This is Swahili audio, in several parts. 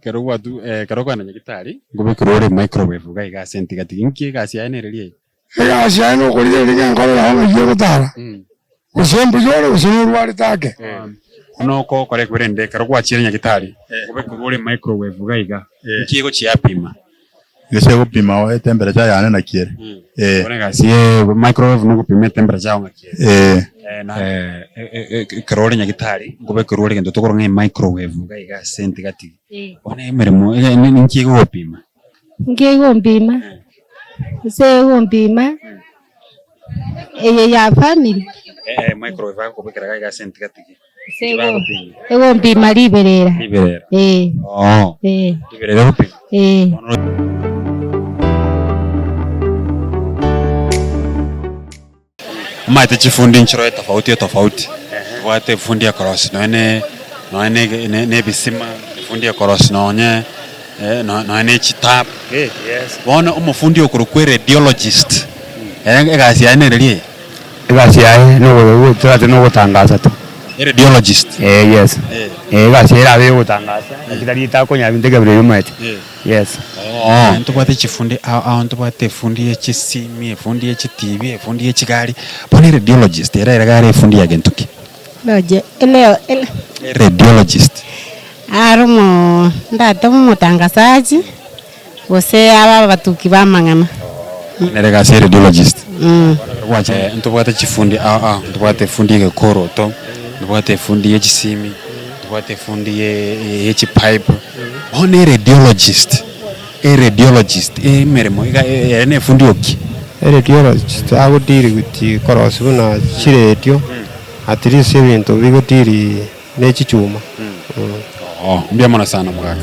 Karogwa tu karogwa na nyagitari ngobe kurore microwave ga iga senti gati nki ga cia enererie ga cia no kurire ringa ngorora ho yo gutara usembu yoro usuru rwari take no ko kore kwirende karogwa cia nyagitari ngobe kurore microwave ga iga nki go cia pima gese gupima wa temperature yana na kiere ona ga cia microwave no gupima temperature nga kiere na karore nyagitari ngobe kurore gendo tokoro ngai microwave ga iga senti gati ona emeremo nki go pima se gompima ya family microwave ga ngobe kera ga iga senti gati gompima liberera liberera gupima Maite chifundi nchiro tofauti. Wate fundi ya cross ne bisima fundi ya cross ne chitap. Yes. Wana umufundi okurukwere radiologist. Egasi ya nerelie. Egasi ya no tsate no gutangaza tu. Radiologist. Yes. Egasi ya be gutangaza. Akitari takonya bindege bire maite. Yes. Ntubate chifundi ntubate fundi ya chisimi, fundi ya TV, fundi ya chigari. Bone radiologist era gari fundi ya gentuki. Loje Radiologist. Arumo ndatomo mutangazaji. Wose aba batuki bamangana. Nere gasi radiologist. Wacha ntubate chifundi ntubate fundi ya koro to. Ntubate fundi ya chisimi. Ntubate fundi ya chipipe. Bone radiologist. Radiologist meremo ene fundi oki radiologist agudiri guti korosu na chiredio atiri sebintu bigudiri ne chichuma mbia mona sana mugaka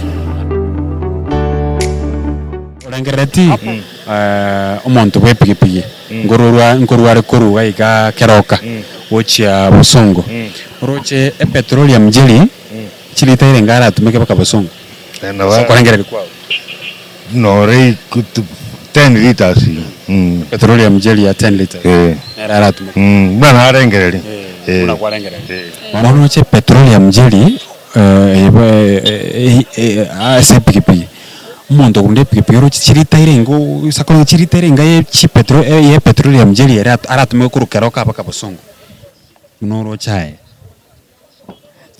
orangereti umuntu wepigipigi ngorwa kuruga iga keroka wochia busongo roche petroleum jelly chilita ile ngara tumeke baka busongo na korangere kwao no rei 10 liters petroleum jelly ya 10 liters era ratu bana arengereri una kwarengereri mono che petroleum jelly ase pikipi mondo kunde pikipi ro chirita irengo sakolo chirita irenga ye petroleum jelly era aratu me kurukeroka baka busongo noro chai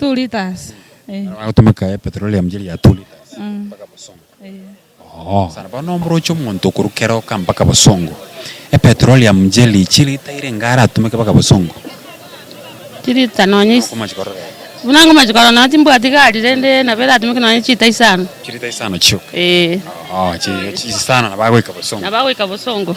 2 liters autumeka petroleum jelly ya 2 liters baka busongo sana bano mbrocho muntu kurukero kambaka basongo petroleum jelly chilita ile ngara tumeke baka basongo chilita nonyi kumachikoro unango machikoro na timbu atigari rende na bela tumeke nonyi chilita isano chuk chi sana na bagwe kabasongo